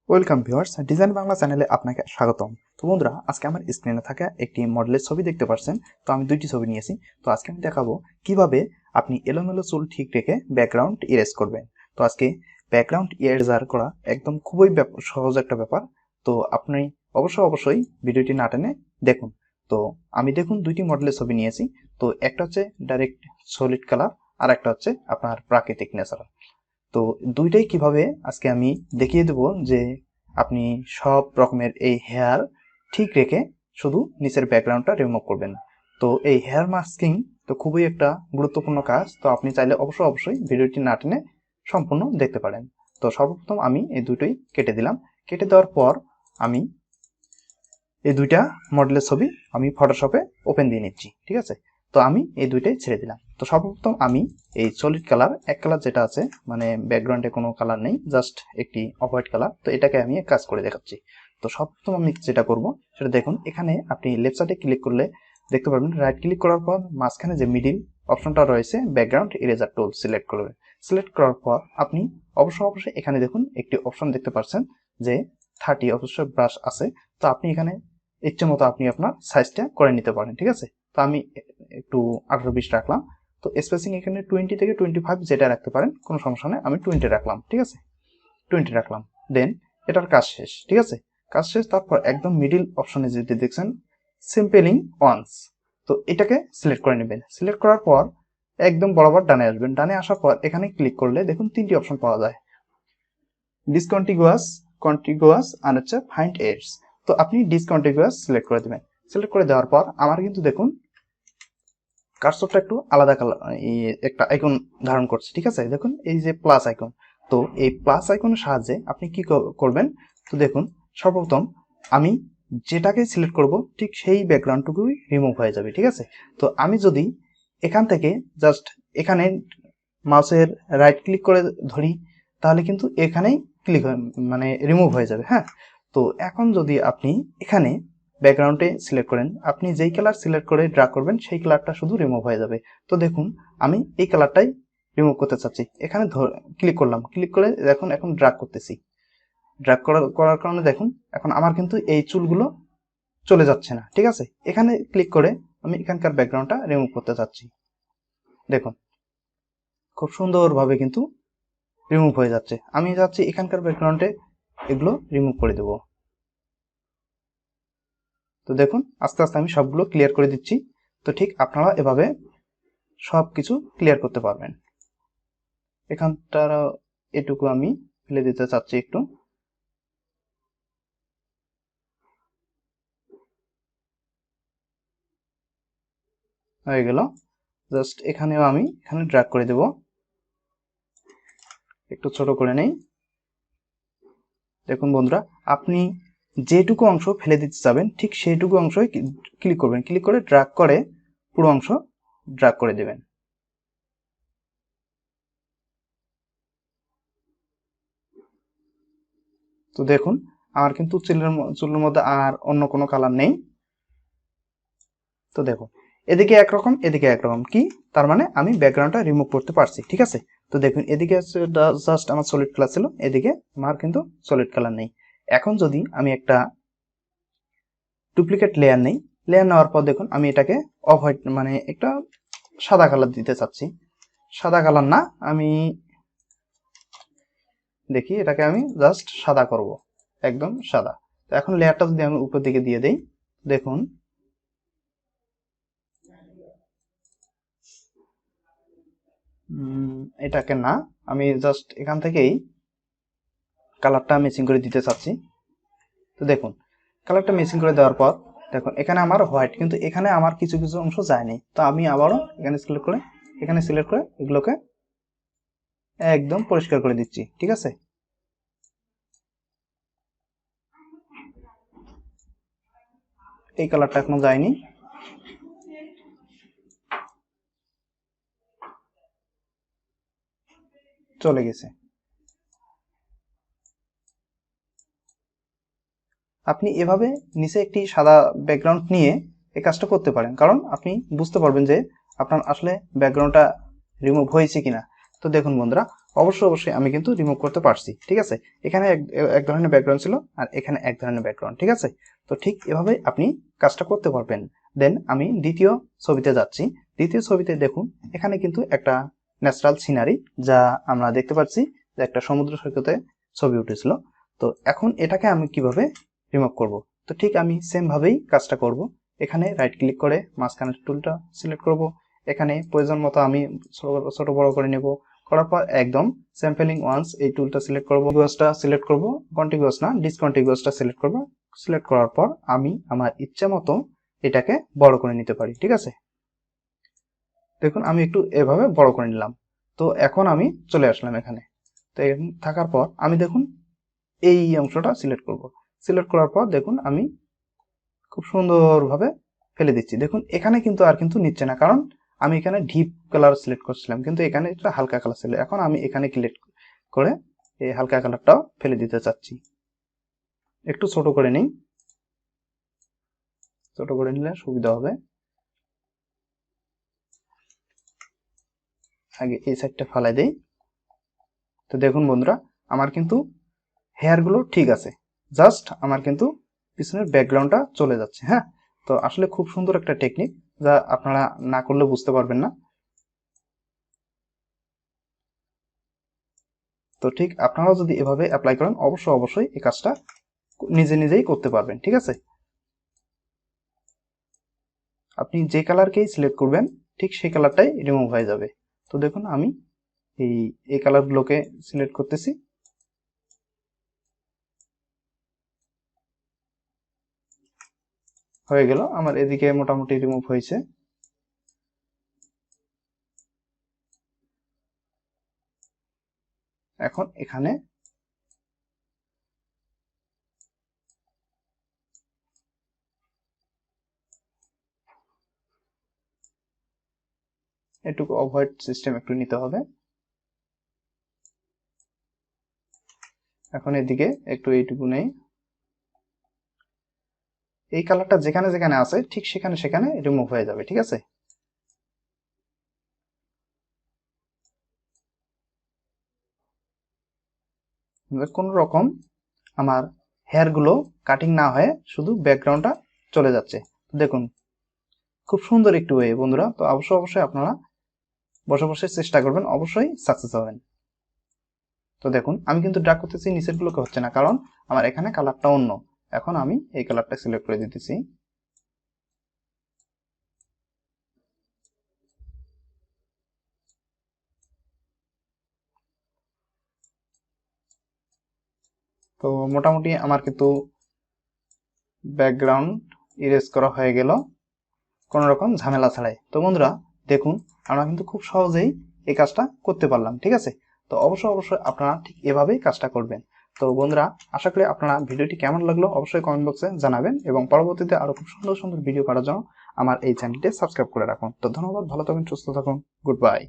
Welcome viewers, design Bangla চ্যানেলে আপনাকে স্বাগতম। তো বন্ধুরা, আজকে আমার স্ক্রিনে থাকা একটি মডেলের ছবি দেখতে পাচ্ছেন। তো আমি দুইটি ছবি নিয়েছি। তো আজকে আমি দেখাবো কিভাবে আপনি এলোমেলো চুল ঠিক রেখে ব্যাকগ্রাউন্ড ইরেজ করবেন। তো আজকে ব্যাকগ্রাউন্ড ইরেজার করা একদম খুবই সহজ একটা ব্যাপার। তো আপনি অবশ্যই ভিডিওটি না টেনে দেখুন। তো আমি দেখুন দুইটি মডেলের ছবি নিয়েছি। তো একটা হচ্ছে ডাইরেক্ট সলিড কালার, আর একটা হচ্ছে আপনার প্রাকৃতিক ন্যাচারাল। তো দুইটাই কিভাবে আজকে আমি দেখিয়ে দেব যে আপনি সব রকমের এই হেয়ার ঠিক রেখে শুধু নিচের ব্যাকগ্রাউন্ডটা রিমুভ করবেন। তো এই হেয়ার মাস্কিং তো খুবই একটা গুরুত্বপূর্ণ কাজ। তো আপনি চাইলে অবশ্যই ভিডিওটি না টেনে সম্পূর্ণ দেখতে পারেন। তো সর্বপ্রথম আমি এই দুটোই কেটে দিলাম। কেটে দেওয়ার পর আমি এই দুইটা মডেলের ছবি আমি ফটোশপে ওপেন দিয়ে নিচ্ছি, ঠিক আছে। তো আমি এই দুইটাই ছেড়ে দিলাম। তো সর্বপ্রথম আমি এই সলিড কালার, এক কালার যেটা আছে, মানে ব্যাকগ্রাউন্ডে কোনো কালার নেই, জাস্ট একটি অফ হোয়াইট কালার, তো এটাকে আমি কাজ করে দেখাচ্ছি। তো সর্বপ্রথম আমি যেটা করব সেটা দেখুন, এখানে আপনি লেফট সাইডে ক্লিক করলে দেখতে পারবেন, রাইট ক্লিক করার পর মাঝখানে যে মিডিল অপশনটা রয়েছে ব্যাকগ্রাউন্ড ইরেজার টুল সিলেক্ট করবেন। সিলেক্ট করার পর আপনি অবশ্যই এখানে দেখুন একটি অপশন দেখতে পাচ্ছেন যে 30 অবশ্যই ব্রাশ আছে। তো আপনি এখানে ইচ্ছে মতো আপনি আপনার সাইজটা করে নিতে পারেন, ঠিক আছে। তো আমি একটু 18-20 রাখলাম। তো স্পেসিং এখানে 20 থেকে 25 যেটা রাখতে পারেন, কোনো সমস্যা নেই। আমি 20 রাখলাম, ঠিক আছে, 20 রাখলাম। দেন এটার কাজ শেষ, ঠিক আছে, কাজ শেষ। তারপর একদম মিডিল অপশনে যেটি দেখছেন সিম্পলিং ওয়ান্স, তো এটাকে সিলেক্ট করে নেবেন। সিলেক্ট করার পর একদম বরাবর ডানে আসবেন। ডানে আসার পর এখানে ক্লিক করলে দেখুন তিনটি অপশন পাওয়া যায়, ডিসকন্টিগুয়াস, কন্টিগুয়াস আর হচ্ছে ফাইন্ড এডস। তো আপনি ডিসকন্টিগুয়াস সিলেক্ট করে দেবেন। সিলেক্ট করে দেওয়ার পর আমার কিন্তু দেখুন কার্সরটা একটু আলাদা কালার, একটা আইকন ধারণ করছে, ঠিক আছে। দেখুন এই যে প্লাস আইকন, তো এই প্লাস আইকনের সাহায্যে আপনি কি করবেন। তো দেখুন সর্বপ্রথম আমি যেটাকে সিলেক্ট করব ঠিক সেই ব্যাকগ্রাউন্ডটুকুই রিমুভ হয়ে যাবে, ঠিক আছে। তো আমি যদি এখান থেকে জাস্ট এখানে মাউসের রাইট ক্লিক করে ধরি, তাহলে কিন্তু এখানেই ক্লিক মানে রিমুভ হয়ে যাবে, হ্যাঁ। তো এখন যদি আপনি এখানে ব্যাকগ্রাউন্ডে সিলেক্ট করেন, আপনি যেই কালার সিলেক্ট করে ড্র্যাগ করবেন সেই কালারটা শুধু রিমুভ হয়ে যাবে। তো দেখুন আমি এই কালারটাই রিমুভ করতে চাচ্ছি। এখানে ক্লিক করলাম, ক্লিক করে দেখুন এখন ড্র্যাগ করতেছি। ড্র্যাগ করার কারণে দেখুন এখন আমার কিন্তু এই চুলগুলো চলে যাচ্ছে না, ঠিক আছে। এখানে ক্লিক করে আমি এখানকার ব্যাকগ্রাউন্ডটা রিমুভ করতে চাচ্ছি। দেখুন খুব সুন্দরভাবে কিন্তু রিমুভ হয়ে যাচ্ছে। আমি যাচ্ছি এখানকার ব্যাকগ্রাউন্ডে এগুলো রিমুভ করে দেব। তো দেখুন আস্তে আস্তে আমি সবগুলো ক্লিয়ার করে দিচ্ছি। তো ঠিক আপনারা এভাবে সব কিছু ক্লিয়ার করতে পারবেন। এখানটার এটুকু আমি ফেলে দিতে চাচ্ছি একটু। হয়ে গেল। জাস্ট এখানেও আমি এখানে ড্র্যাগ করে দেব, একটু ছোট করে নেই। দেখুন বন্ধুরা, আপনি যেটুকু অংশ ফেলে দিতে চাবেন ঠিক সেইটুকু অংশই ক্লিক করবেন, ক্লিক করে ড্র্যাগ করে পুরো অংশ ড্র্যাগ করে দেবেন। তো দেখুন আমার কিন্তু চুলের মধ্যে আর অন্য কোনো কালার নেই। তো দেখুন এদিকে একরকম এদিকে একরকম, কি তার মানে আমি ব্যাকগ্রাউন্ডটা রিমুভ করতে পারছি, ঠিক আছে। তো দেখুন এদিকে জাস্ট আমার সলিড কালার ছিল, এদিকে আমার কিন্তু সলিড কালার নেই। এখন যদি আমি একটা ডুপ্লিকেট লেয়ার নেই, লেয়ার নেওয়ার পর দেখুন আমি এটাকে অফ হোয়াইট মানে একটা সাদা কালার দিতে চাচ্ছি। সাদা কালার না, আমি দেখি এটাকে আমি জাস্ট সাদা করব, একদম সাদা। তো এখন লেয়ারটা যদি আমি উপর দিকে দিয়ে দেই, দেখুন এটাকে না, আমি জাস্ট এখান থেকেই কালারটা ম্যাচিং করে দিতে চাচ্ছি। তো দেখুন কালারটা ম্যাচিং করে দেওয়ার পর দেখুন এখানে আমার হোয়াইট, কিন্তু এখানে আমার কিছু কিছু অংশ যায়নি। তো আমি আবারও এখানে সিলেক্ট করে এগুলোকে একদম পরিষ্কার করে দিচ্ছি, ঠিক আছে। এই কালারটা এখনো যায়নি, চলে গেছে। আপনি এভাবে নিচে একটি সাদা ব্যাকগ্রাউন্ড নিয়ে এই কাজটা করতে পারেন, কারণ আপনি বুঝতে পারবেন যে আপনার আসলে ব্যাকগ্রাউন্ডটা রিমুভ হয়েছে কিনা। তো দেখুন বন্ধুরা, অবশ্যই আমি কিন্তু রিমুভ করতে পারছি। ঠিক আছে, এখানে এক ধরনের ব্যাকগ্রাউন্ড ছিল আর এখানে এক ধরনের ব্যাকগ্রাউন্ড। ঠিক আছে, তো ঠিক এভাবেই আপনি কাজটা করতে পারবেন। দেন আমি দ্বিতীয় ছবিতে যাচ্ছি। দ্বিতীয় ছবিতে দেখুন এখানে কিন্তু একটা ন্যাচারাল সিনারি, যা আমরা দেখতে পাচ্ছি যে একটা সমুদ্র সৈকতে ছবি উঠেছিল। তো এখন এটাকে আমি কিভাবে রিমুভ করব? তো ঠিক আমি সেম ভাবেই কাজটা করব। এখানে রাইট ক্লিক করে মাঝখানের টুলটা সিলেক্ট করব। এখানে প্রয়োজন মতো আমি ছোট বড় করে নেব। করার পর একদম স্যাম্পলিং ওয়ান্স এই টুলটা সিলেক্ট করব, কন্টিগুয়াসটা সিলেক্ট করব, কন্টিগুয়াস না ডিসকন্টিগুয়াসটা সিলেক্ট করব। সিলেক্ট করার পর আমি আমার ইচ্ছা মতো এটাকে বড় করে নিতে পারি। ঠিক আছে, দেখুন আমি একটু এভাবে বড় করে নিলাম। তো এখন আমি চলে আসলাম এখানে। তো এখানে থাকার পর আমি দেখুন এই অংশটা সিলেক্ট করব। সিলেক্ট করার পর দেখুন আমি খুব সুন্দরভাবে ফেলে দিচ্ছি। দেখুন এখানে কিন্তু আর কিন্তু নিচ্ছে না, কারণ আমি এখানে ডিপ কালার সিলেক্ট করছিলাম, কিন্তু এখানে এটা হালকা কালার ছিল। এখন আমি এখানে ক্লিক করে এই হালকা কালারটাও ফেলে দিতে চাচ্ছি। একটু ছোট করে নিই, ছোট করে নিলে সুবিধা হবে। আগে এই সাইডটা ফালাই দেই। তো দেখুন বন্ধুরা, আমার কিন্তু হেয়ারগুলো ঠিক আছে, জাস্ট আমার কিন্তু পিছনের ব্যাকগ্রাউন্ডটা চলে যাচ্ছে। হ্যাঁ, তো আসলে খুব সুন্দর একটা টেকনিক, যা আপনারা না করলে বুঝতে পারবেন না। তো ঠিক আপনারাও যদি এভাবে অ্যাপ্লাই করেন অবশ্যই এই কাজটা নিজেই করতে পারবেন। ঠিক আছে, আপনি যে কালারকেই সিলেক্ট করবেন ঠিক সেই কালারটাই রিমুভ হয়ে যাবে। তো দেখুন আমি এই কালারগুলোকে সিলেক্ট করতেছি। হয়ে গেল, আমার এদিকে মোটামুটি রিমুভ হয়েছে। এখন এখানে এটুকু অভয়েড সিস্টেম একটু নিতে হবে। এখন এদিকে একটু এইটুকু নেই, এই কালারটা যেখানে যেখানে আছে ঠিক সেখানে সেখানে রিমুভ হয়ে যাবে। ঠিক আছে, কোন রকম আমার হেয়ার গুলো কাটিং না হয়ে শুধু ব্যাকগ্রাউন্ডটা চলে যাচ্ছে। দেখুন খুব সুন্দর একটু ওয়ে বন্ধুরা। তো অবশ্যই আপনারা বসে চেষ্টা করবেন, অবশ্যই সাকসেস হবেন। তো দেখুন আমি কিন্তু ড্র্যাগ করতেছি, নিচের গুলোকে হচ্ছে না, কারণ আমার এখানে কালারটা অন্য। এখন আমি এই কালারটা সিলেক্ট করে দিতেছি। তো মোটামুটি আমার কিন্তু ব্যাকগ্রাউন্ড ইরেজ করা হয়ে গেল কোনো রকম ঝামেলা ছাড়াই। তো বন্ধুরা দেখুন আমরা কিন্তু খুব সহজেই এই কাজটা করতে পারলাম। ঠিক আছে, তো অবশ্যই আপনারা ঠিক এভাবেই কাজটা করবেন। তো বন্ধুরা আশা করি আপনারা ভিডিওটি কেমন লাগলো অবশ্যই কমেন্ট বক্সে জানাবেন, এবং পরবর্তীতে আরো খুব সুন্দর ভিডিও করার জন্য আমার এই চ্যানেলটি সাবস্ক্রাইব করে রাখুন। তো ধন্যবাদ, ভালো থাকুন, সুস্থ থাকুন, গুড বাই।